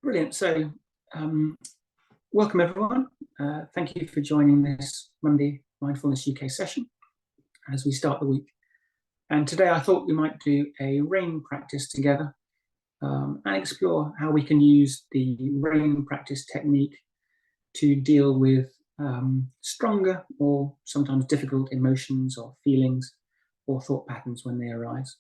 Brilliant. So, welcome everyone. Thank you for joining this Monday Mindfulness UK session as we start the week. And today I thought we might do a rain practice together and explore how we can use the rain practice technique to deal with stronger or sometimes difficult emotions or feelings or thought patterns when they arise.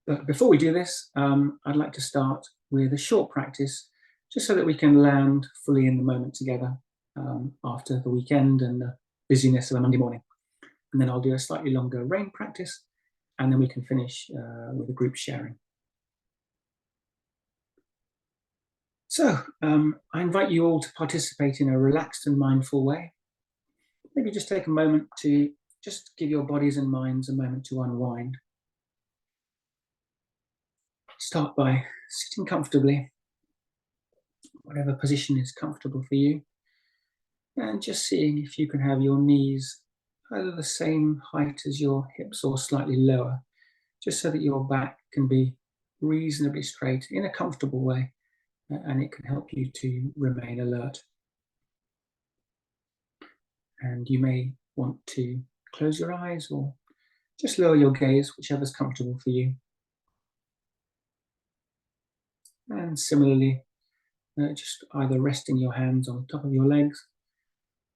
But before we do this, I'd like to start with a short practice, just so that we can land fully in the moment together after the weekend and the busyness of a Monday morning. And then I'll do a slightly longer rain practice, and then we can finish with a group sharing. So I invite you all to participate in a relaxed and mindful way. Maybe just take a moment to just give your bodies and minds a moment to unwind. Start by sitting comfortably, whatever position is comfortable for you, and just seeing if you can have your knees either the same height as your hips or slightly lower, just so that your back can be reasonably straight in a comfortable way, and it can help you to remain alert. And you may want to close your eyes or just lower your gaze, whichever's comfortable for you. And similarly, just either resting your hands on the top of your legs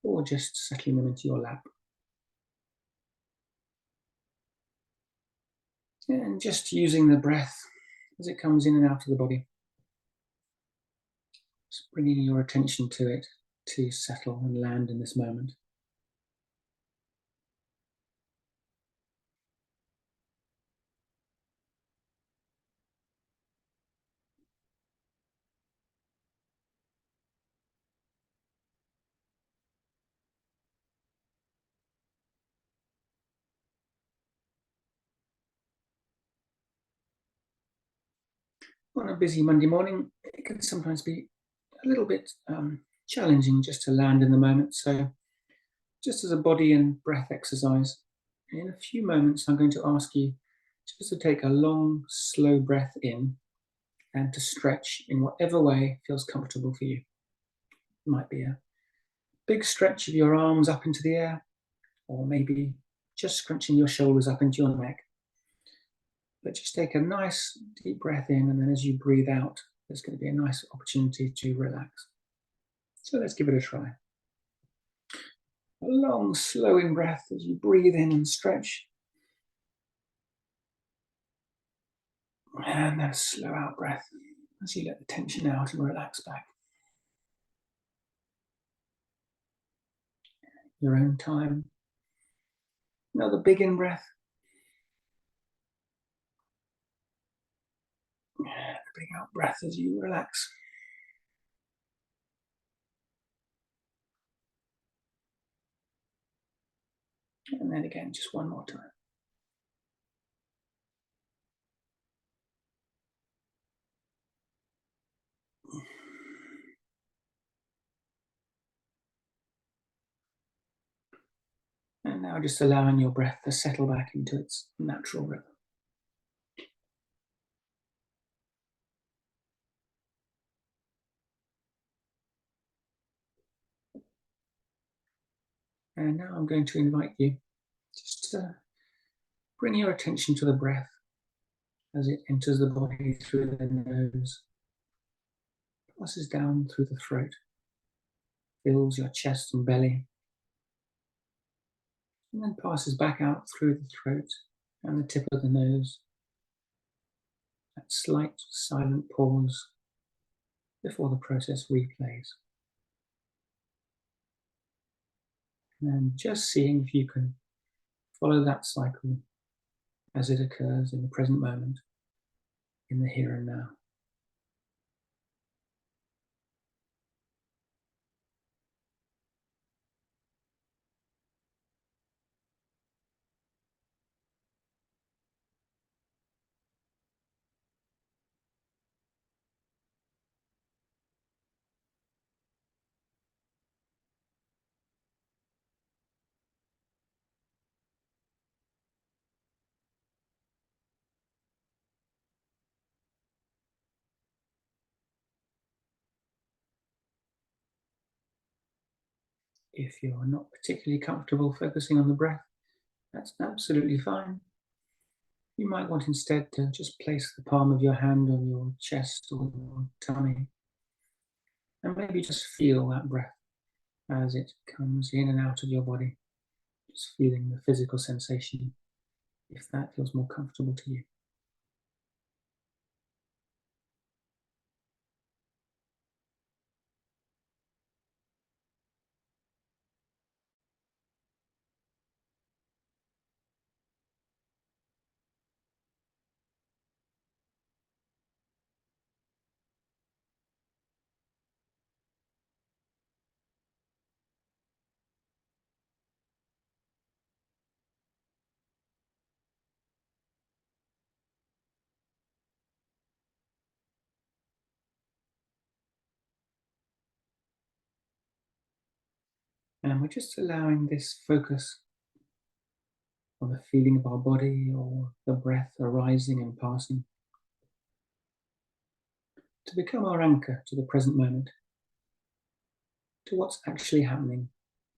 or just settling them into your lap. And just using the breath as it comes in and out of the body. Just bringing your attention to it to settle and land in this moment. On a busy Monday morning, it can sometimes be a little bit challenging just to land in the moment. So just as a body and breath exercise, in a few moments I'm going to ask you just to take a long, slow breath in and to stretch in whatever way feels comfortable for you. It might be a big stretch of your arms up into the air, or maybe just scrunching your shoulders up into your neck. But just take a nice deep breath in, and then as you breathe out, there's going to be a nice opportunity to relax. So let's give it a try. A long, slow in breath as you breathe in and stretch. And then a slow out breath as you let the tension out and relax back. Your own time. Another big in breath. And a big out breath as you relax. And then again, just one more time. And now just allowing your breath to settle back into its natural rhythm. And now I'm going to invite you just to bring your attention to the breath as it enters the body through the nose, passes down through the throat, fills your chest and belly, and then passes back out through the throat and the tip of the nose. That slight silent pause before the process replays. And just seeing if you can follow that cycle as it occurs in the present moment, in the here and now. If you're not particularly comfortable focusing on the breath, that's absolutely fine. You might want instead to just place the palm of your hand on your chest or your tummy, and maybe just feel that breath as it comes in and out of your body, just feeling the physical sensation, if that feels more comfortable to you. And we're just allowing this focus on the feeling of our body or the breath arising and passing to become our anchor to the present moment, to what's actually happening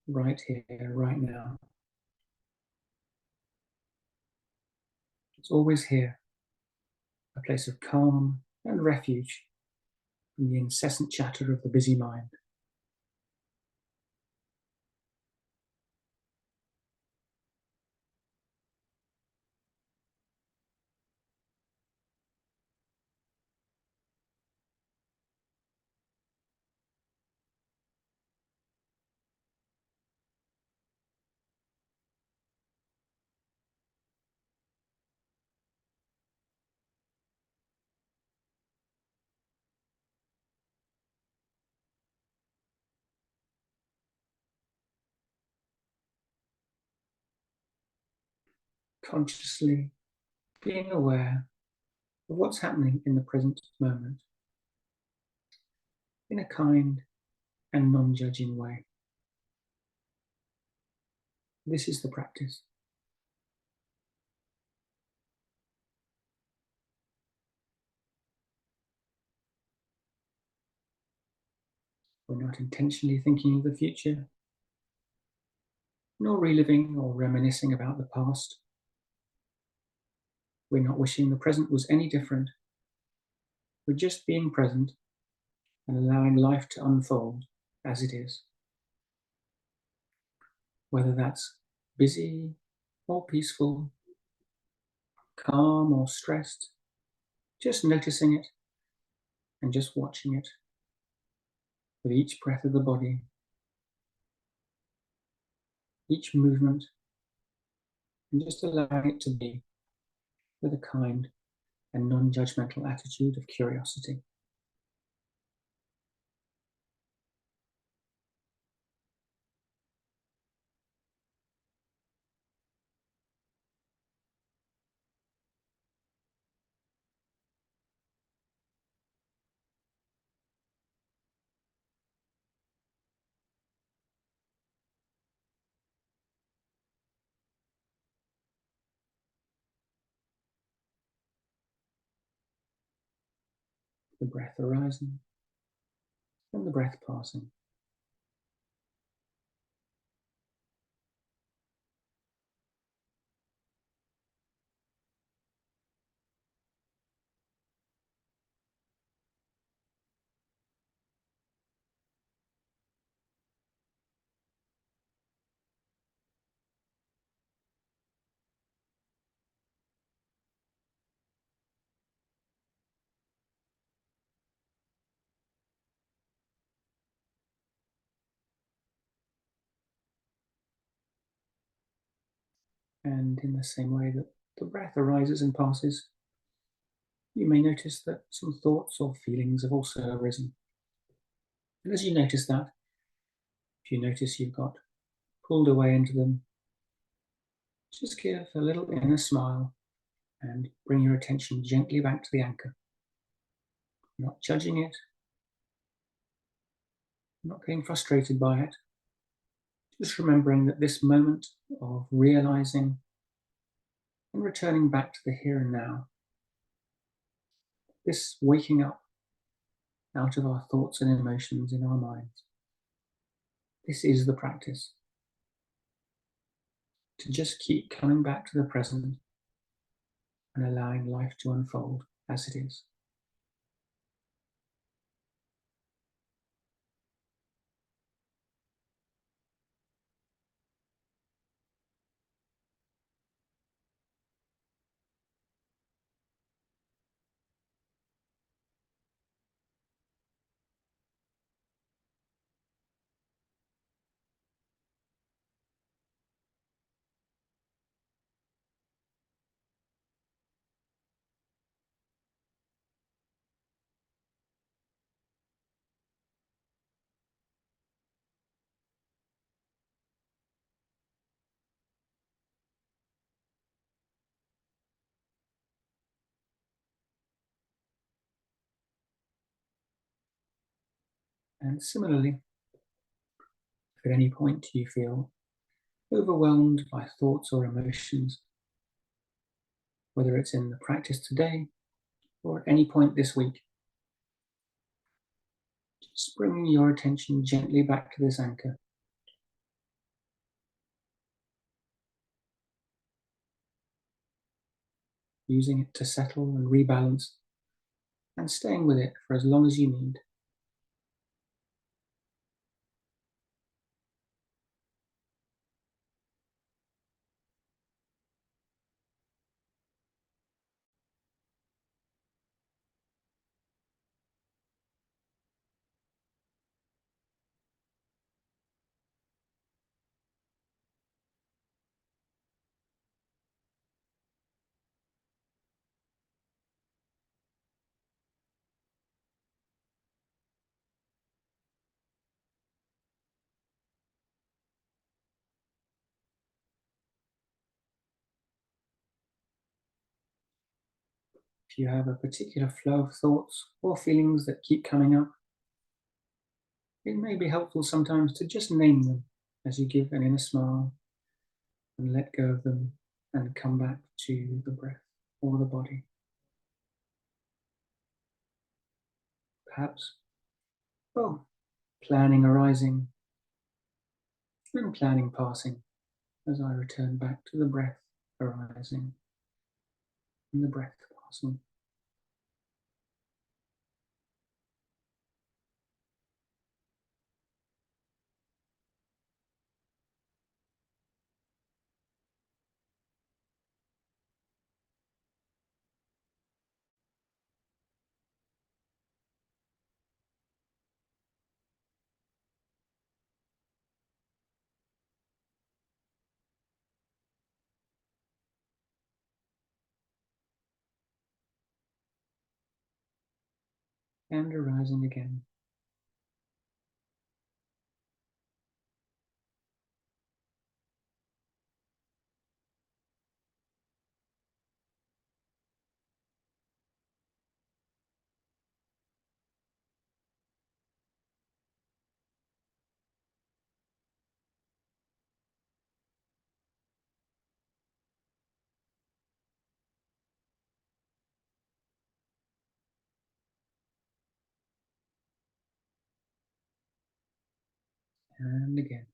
right here, right now. It's always here, a place of calm and refuge from the incessant chatter of the busy mind. Consciously being aware of what's happening in the present moment in a kind and non-judging way. This is the practice. We're not intentionally thinking of the future, nor reliving or reminiscing about the past. We're not wishing the present was any different. We're just being present and allowing life to unfold as it is. Whether that's busy or peaceful, calm or stressed, just noticing it and just watching it with each breath of the body, each movement, and just allowing it to be with a kind and non-judgmental attitude of curiosity. The breath arising and the breath passing. And in the same way that the breath arises and passes, you may notice that some thoughts or feelings have also arisen. And as you notice that, if you notice you've got pulled away into them, just give a little inner smile and bring your attention gently back to the anchor. Not judging it, not getting frustrated by it, just remembering that this moment of realizing and returning back to the here and now, this waking up out of our thoughts and emotions in our minds, This is the practice, to just keep coming back to the present and allowing life to unfold as it is. And similarly, if at any point you feel overwhelmed by thoughts or emotions, whether it's in the practice today or at any point this week, just bringing your attention gently back to this anchor, using it to settle and rebalance, and staying with it for as long as you need. If you have a particular flow of thoughts or feelings that keep coming up, it may be helpful sometimes to just name them as you give an inner smile and let go of them and come back to the breath or the body. Perhaps, planning arising and planning passing as I return back to the breath arising and the breath passing. And arising again. And again.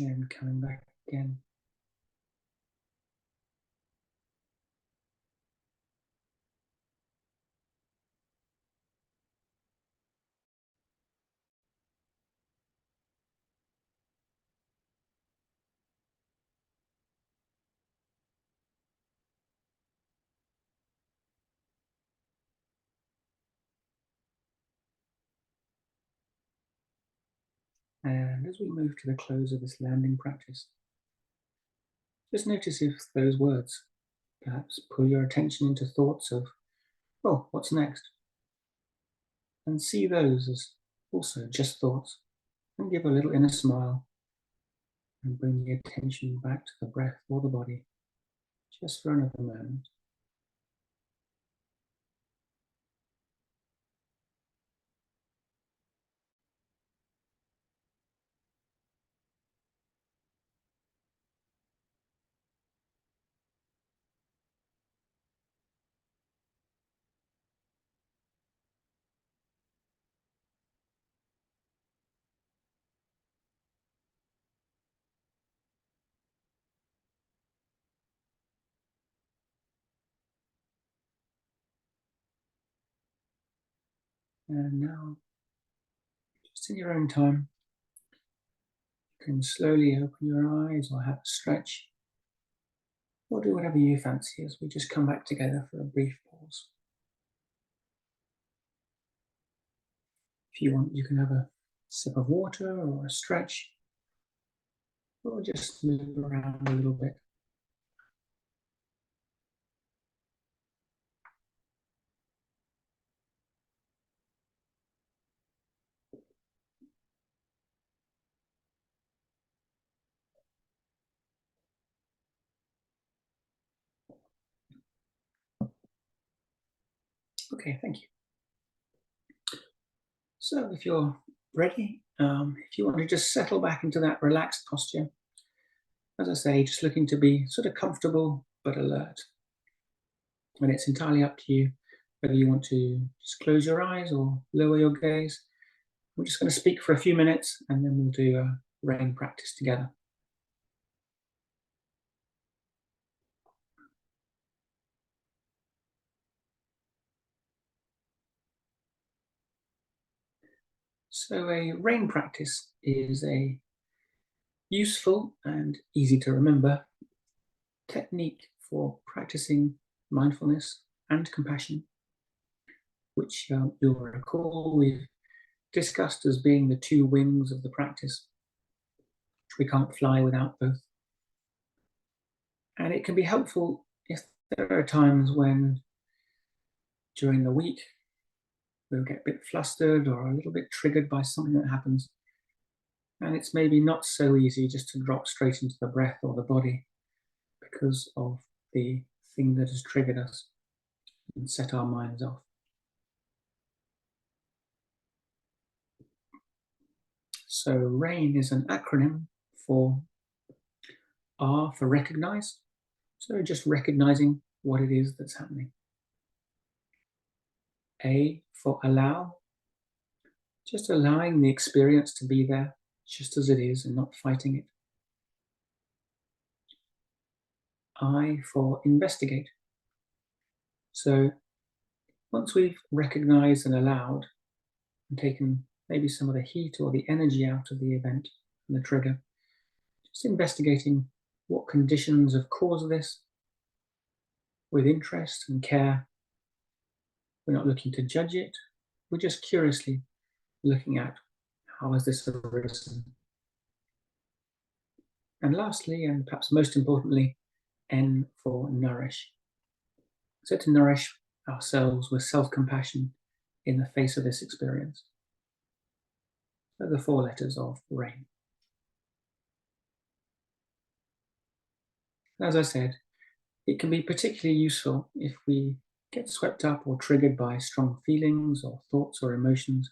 And coming back again. And as we move to the close of this landing practice, just notice if those words perhaps pull your attention into thoughts of, what's next? And see those as also just thoughts, and give a little inner smile and bring the attention back to the breath or the body just for another moment. And now, just in your own time, you can slowly open your eyes or have a stretch, or do whatever you fancy as we just come back together for a brief pause. If you want, you can have a sip of water or a stretch, or just move around a little bit. Okay, thank you. So if you're ready, if you want to just settle back into that relaxed posture, as I say, just looking to be sort of comfortable but alert. And it's entirely up to you whether you want to just close your eyes or lower your gaze. We're just going to speak for a few minutes and then we'll do a rain practice together. So a rain practice is a useful and easy to remember technique for practicing mindfulness and compassion, which you'll recall we've discussed as being the two wings of the practice. We can't fly without both. And it can be helpful if there are times when during the week we'll get a bit flustered or a little bit triggered by something that happens. And it's maybe not so easy just to drop straight into the breath or the body because of the thing that has triggered us and set our minds off. So RAIN is an acronym for R for recognize. So just recognizing what it is that's happening. A for allow. Just allowing the experience to be there just as it is and not fighting it. I for investigate. So once we've recognized and allowed and taken maybe some of the heat or the energy out of the event and the trigger, just investigating what conditions have caused this with interest and care. We're not looking to judge it. We're just curiously looking at how has this arisen. And lastly, and perhaps most importantly, N for nourish. So to nourish ourselves with self-compassion in the face of this experience. So the four letters of RAIN. As I said, it can be particularly useful if we get swept up or triggered by strong feelings or thoughts or emotions,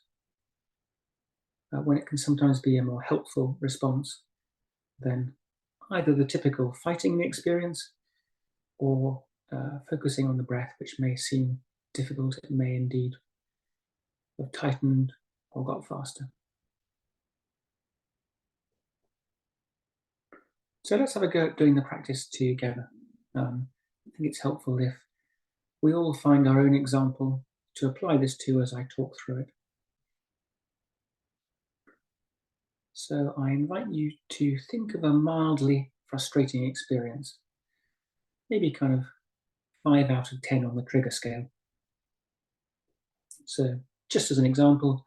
when it can sometimes be a more helpful response than either the typical fighting the experience or focusing on the breath, which may seem difficult. It may indeed have tightened or got faster. So let's have a go at doing the practice together. I think it's helpful if we all find our own example to apply this to as I talk through it. So I invite you to think of a mildly frustrating experience, maybe kind of 5 out of 10 on the trigger scale. So just as an example,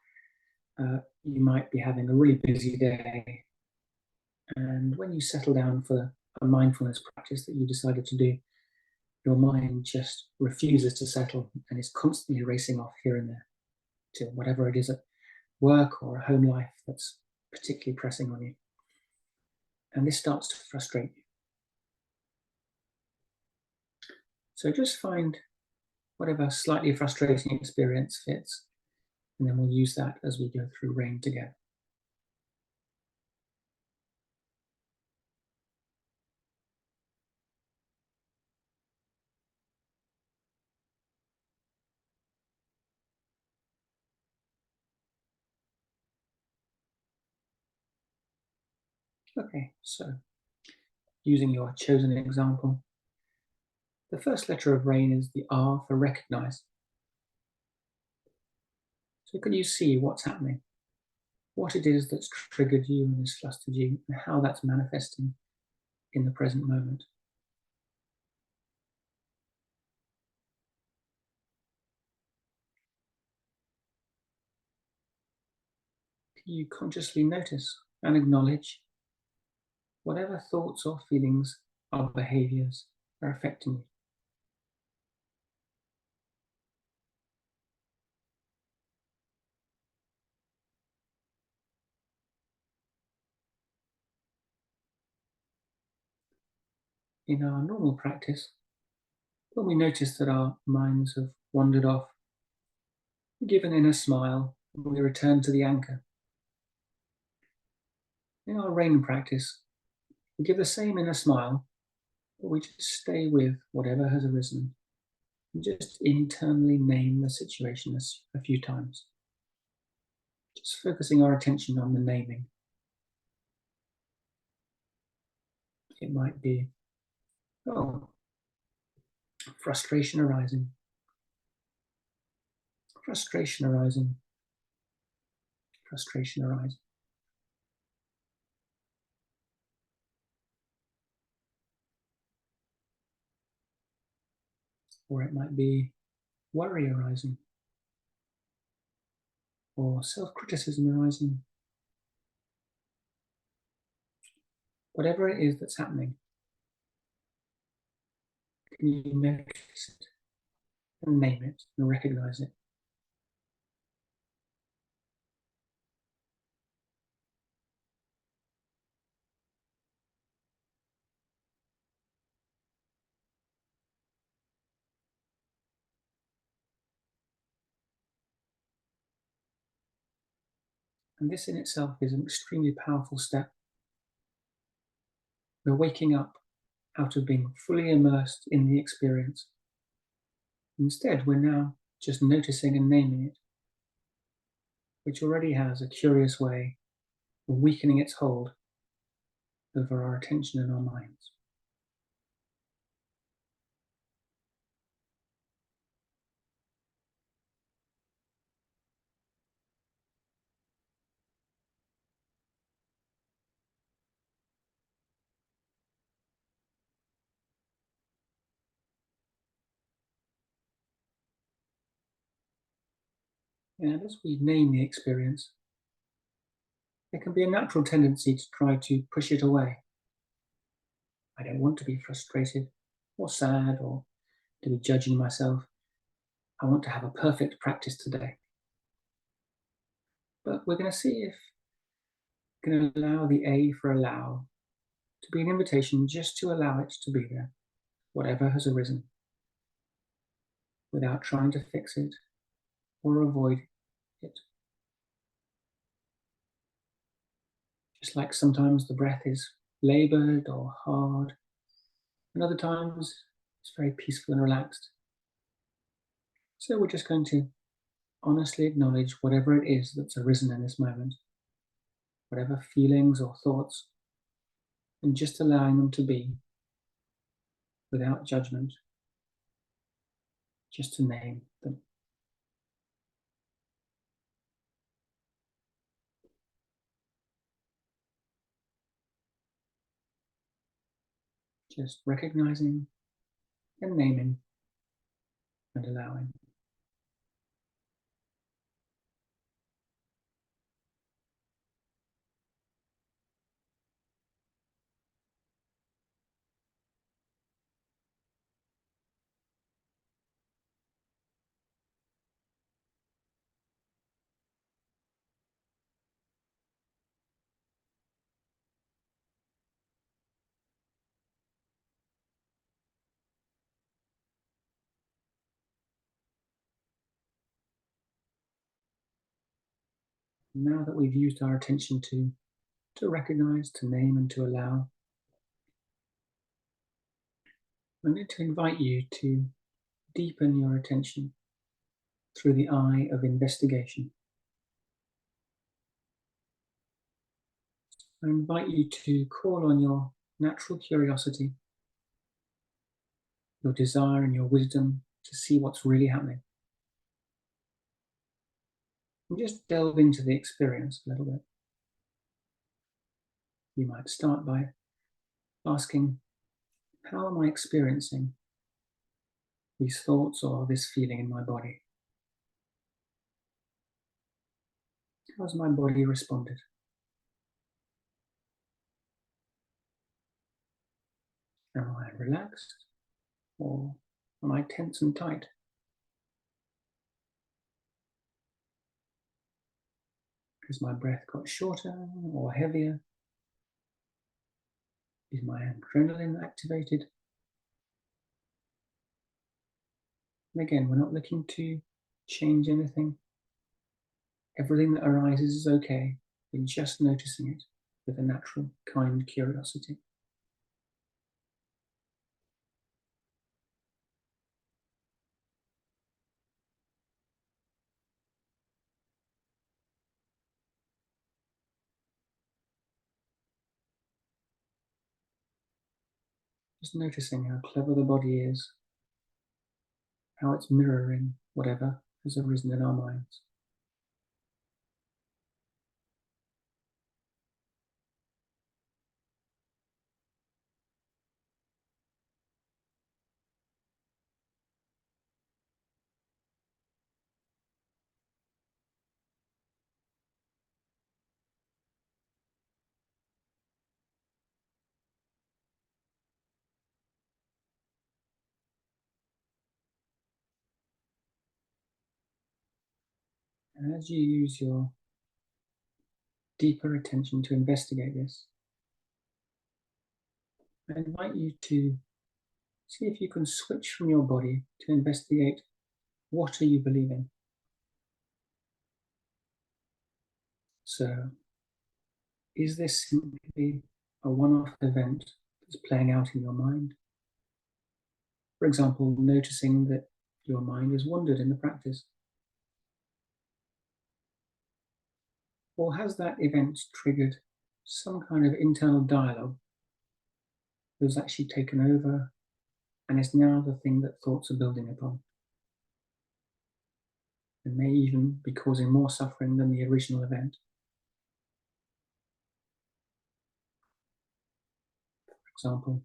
you might be having a really busy day, and when you settle down for a mindfulness practice that you decided to do, your mind just refuses to settle and is constantly racing off here and there to whatever it is at work or a home life that's particularly pressing on you. And this starts to frustrate you. So just find whatever slightly frustrating experience fits, and then we'll use that as we go through rain together. Okay, so using your chosen example, the first letter of rain is the R for recognize. So can you see what's happening? What it is that's triggered you and has flustered you, and how that's manifesting in the present moment? Can you consciously notice and acknowledge whatever thoughts or feelings or behaviors are affecting you? In our normal practice, when we notice that our minds have wandered off, we give an inner smile and we return to the anchor. In our rain practice, we give the same inner smile, but we just stay with whatever has arisen and just internally name the situation a few times. Just focusing our attention on the naming. It might be, oh, frustration arising, frustration arising, frustration arising. Or it might be worry arising, or self-criticism arising. Whatever it is that's happening, can you notice it and name it and recognize it? And this in itself is an extremely powerful step. We're waking up out of being fully immersed in the experience. Instead, we're now just noticing and naming it, which already has a curious way of weakening its hold over our attention and our minds. And as we name the experience, there can be a natural tendency to try to push it away. I don't want to be frustrated or sad or to be judging myself. I want to have a perfect practice today. But we're going to see if we can allow the A for allow to be an invitation just to allow it to be there, whatever has arisen, without trying to fix it or avoid it. Just like sometimes the breath is labored or hard, and other times it's very peaceful and relaxed. So we're just going to honestly acknowledge whatever it is that's arisen in this moment, whatever feelings or thoughts, and just allowing them to be without judgment, just to name them. Just recognizing and naming and allowing. Now that we've used our attention to recognize, to name, and to allow, I'm going to invite you to deepen your attention through the eye of investigation. I invite you to call on your natural curiosity, your desire and your wisdom to see what's really happening. And just delve into the experience a little bit. You might start by asking, how am I experiencing these thoughts or this feeling in my body? How has my body responded? Am I relaxed or am I tense and tight? Has my breath got shorter or heavier? Is my adrenaline activated? And again, we're not looking to change anything. Everything that arises is okay. We're just noticing it with a natural, kind curiosity. Just noticing how clever the body is, how it's mirroring whatever has arisen in our minds. And as you use your deeper attention to investigate this, I invite you to see if you can switch from your body to investigate what are you believing. So, is this simply a one-off event that's playing out in your mind? For example, noticing that your mind has wandered in the practice. Or has that event triggered some kind of internal dialogue that's actually taken over and is now the thing that thoughts are building upon? And may even be causing more suffering than the original event. For example,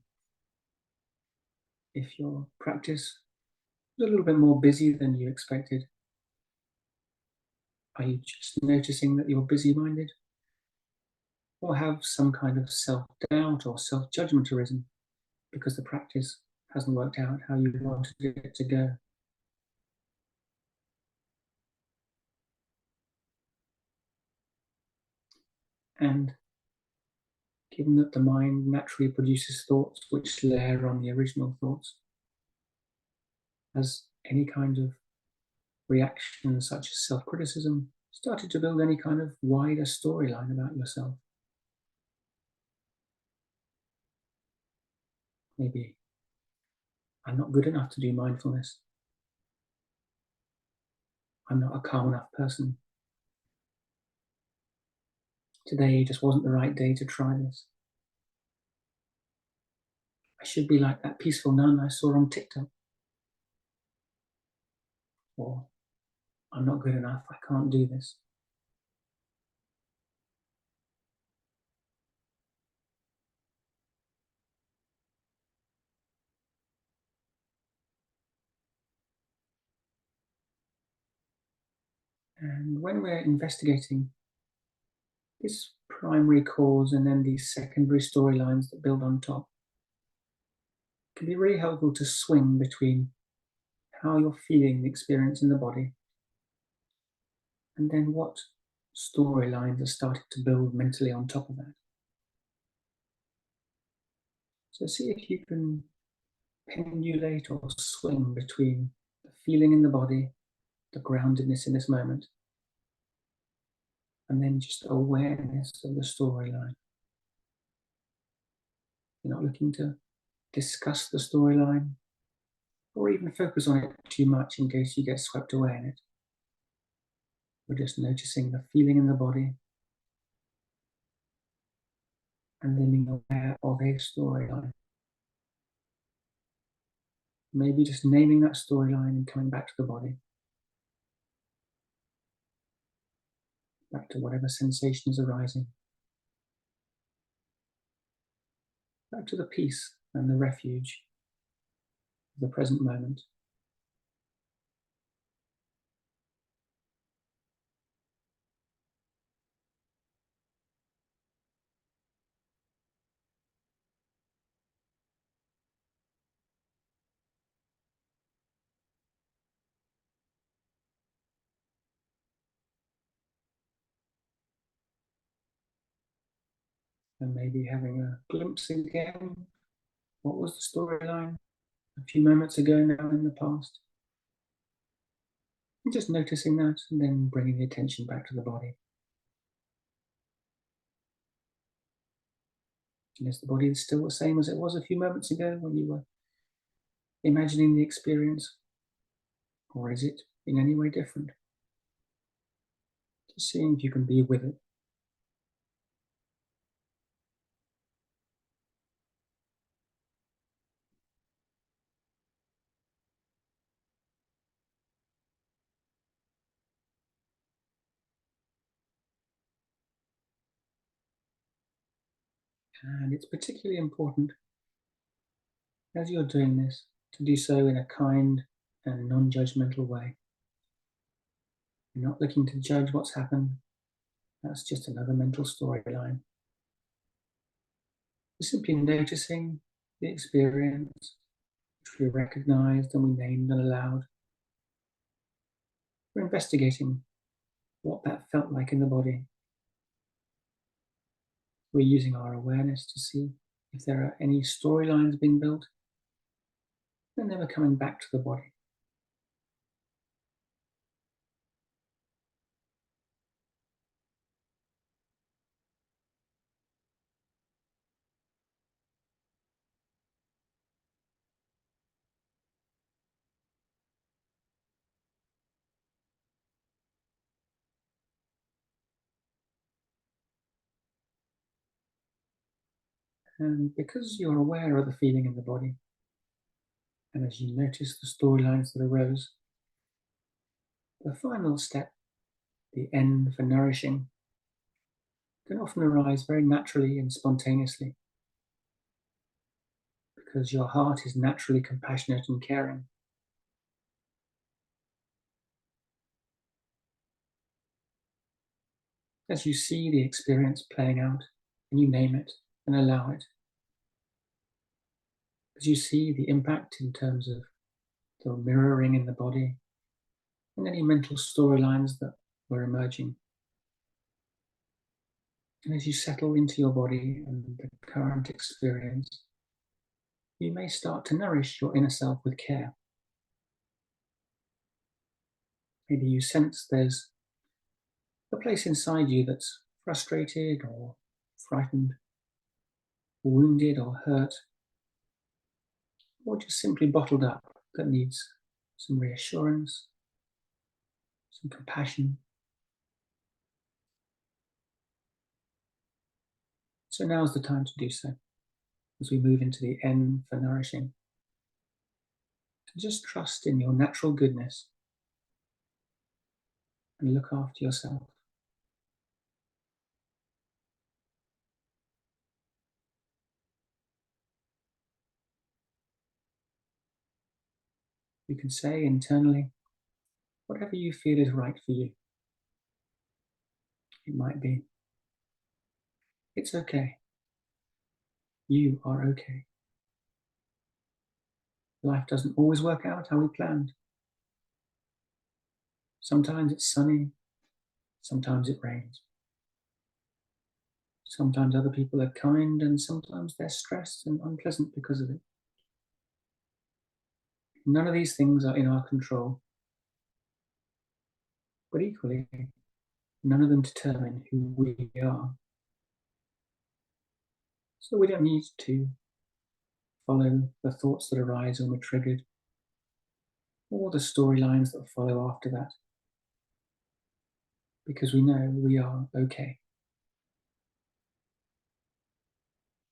if your practice is a little bit more busy than you expected, are you just noticing that you're busy-minded? Or have some kind of self-doubt or self-judgment arisen because the practice hasn't worked out how you wanted it to go? And given that the mind naturally produces thoughts which layer on the original thoughts, has any kind of reaction such as self-criticism started to build any kind of wider storyline about yourself? Maybe, I'm not good enough to do mindfulness. I'm not a calm enough person. Today just wasn't the right day to try this. I should be like that peaceful nun I saw on TikTok. Or, I'm not good enough, I can't do this. And when we're investigating this primary cause and then these secondary storylines that build on top, it can be really helpful to swing between how you're feeling the experience in the body and then what storylines are starting to build mentally on top of that. So see if you can pendulate or swing between the feeling in the body, the groundedness in this moment, and then just awareness of the storyline. You're not looking to discuss the storyline or even focus on it too much in case you get swept away in it. We're just noticing the feeling in the body and then being aware of a storyline. Maybe just naming that storyline and coming back to the body, back to whatever sensation is arising, back to the peace and the refuge of the present moment. And maybe having a glimpse again. What was the storyline a few moments ago now in the past? And just noticing that and then bringing the attention back to the body. And is the body still the same as it was a few moments ago when you were imagining the experience? Or is it in any way different? Just seeing if you can be with it. And it's particularly important as you're doing this to do so in a kind and non-judgmental way. You're not looking to judge what's happened. That's just another mental storyline. You're simply noticing the experience, which we recognized and we named and allowed. We're investigating what that felt like in the body. We're using our awareness to see if there are any storylines being built, and then we're coming back to the body. And because you're aware of the feeling in the body, and as you notice the storylines that arose, the final step, the N for nourishing, can often arise very naturally and spontaneously because your heart is naturally compassionate and caring. As you see the experience playing out and you name it and allow it, as you see the impact in terms of the mirroring in the body and any mental storylines that were emerging, and as you settle into your body and the current experience, you may start to nourish your inner self with care. Maybe you sense there's a place inside you that's frustrated or frightened, wounded or hurt, or just simply bottled up that needs some reassurance, some compassion. So now's the time to do so as we move into the N for nourishing. To just trust in your natural goodness and look after yourself. You can say internally, whatever you feel is right for you. It might be, it's okay. You are okay. Life doesn't always work out how we planned. Sometimes it's sunny, sometimes it rains. Sometimes other people are kind and sometimes they're stressed and unpleasant because of it. None of these things are in our control. But equally, None of them determine who we are. So we don't need to follow the thoughts that arise when we're triggered, or the storylines that follow after that, because we know we are okay.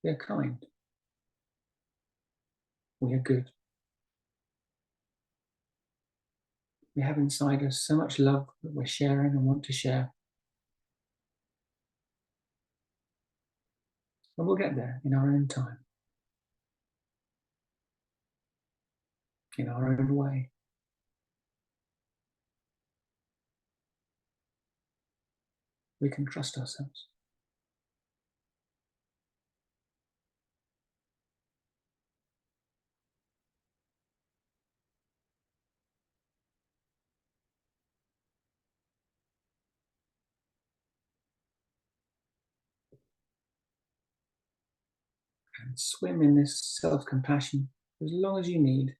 We are kind. We are good. We have inside us so much love that we're sharing and want to share. And we'll get there in our own time, in our own way. We can trust ourselves. And swim in this self-compassion as long as you need.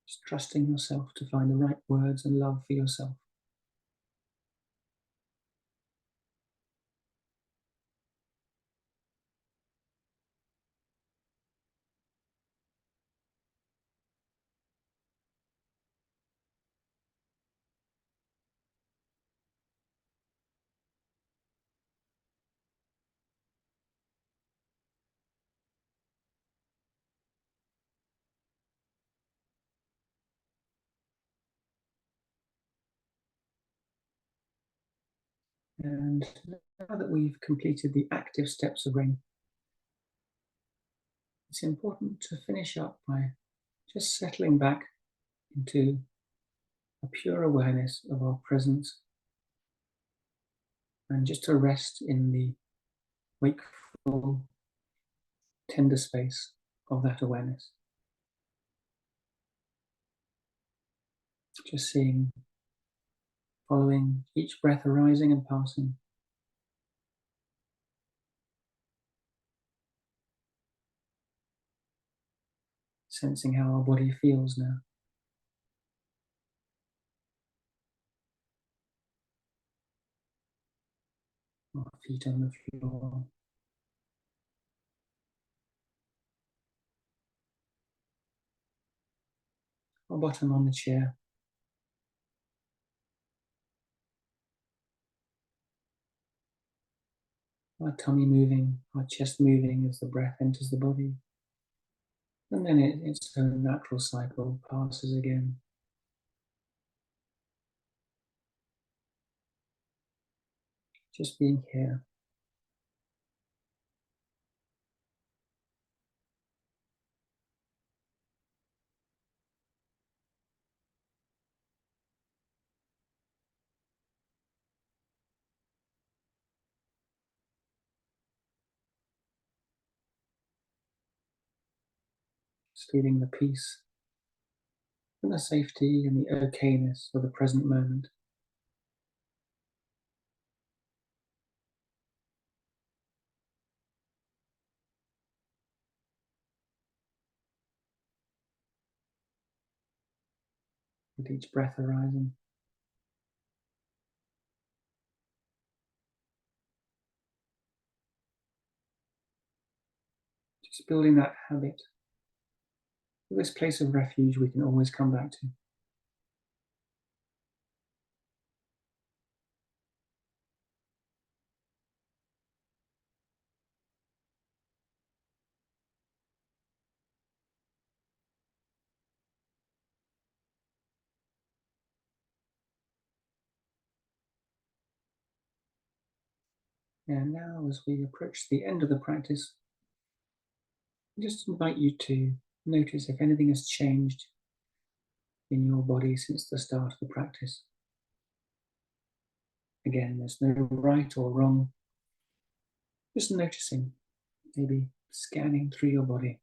Just trusting yourself to find the right words and love for yourself. And now that we've completed the active steps of rain, it's important to finish up by just settling back into a pure awareness of our presence, and just to rest in the wakeful, tender space of that awareness. Just seeing, following each breath arising and passing. Sensing how our body feels now. Our feet on the floor. Our bottom on the chair. Our tummy moving, our chest moving as the breath enters the body. And then its own natural cycle passes again. Just being here. Just feeling the peace and the safety and the okayness of the present moment. With each breath arising. Just building that habit. This place of refuge we can always come back to. And now, as we approach the end of the practice, I just invite you to notice if anything has changed in your body since the start of the practice. Again, there's no right or wrong. Just noticing, maybe scanning through your body.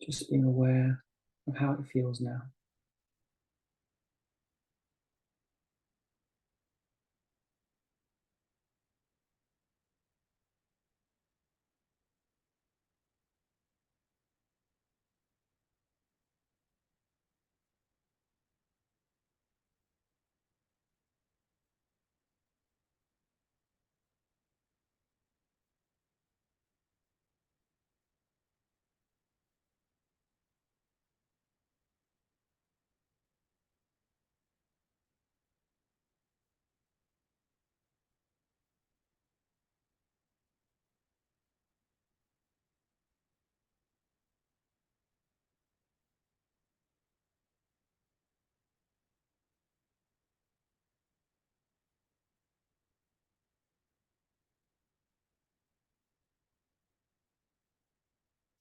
Just being aware of how it feels now.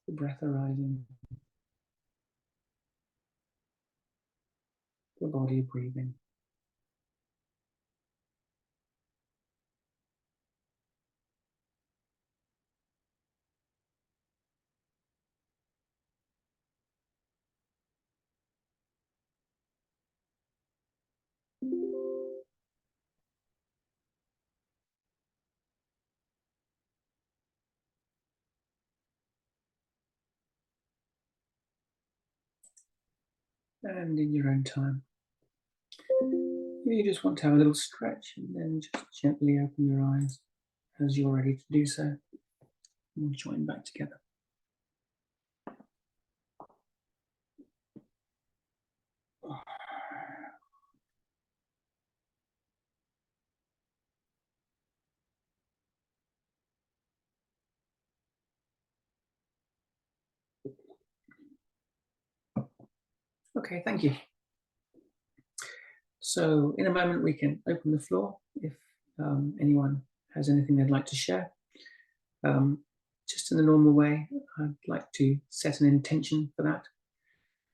the breath arising, the body breathing. And in your own time, if you just want to have a little stretch, and then just gently open your eyes as you're ready to do so. We'll join back together. Okay, thank you. So in a moment we can open the floor if anyone has anything they'd like to share. Just in the normal way, I'd like to set an intention for that,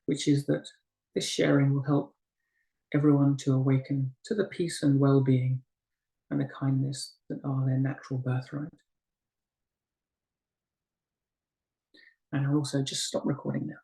which is that this sharing will help everyone to awaken to the peace and well-being and the kindness that are their natural birthright. And I'll also just stop recording now.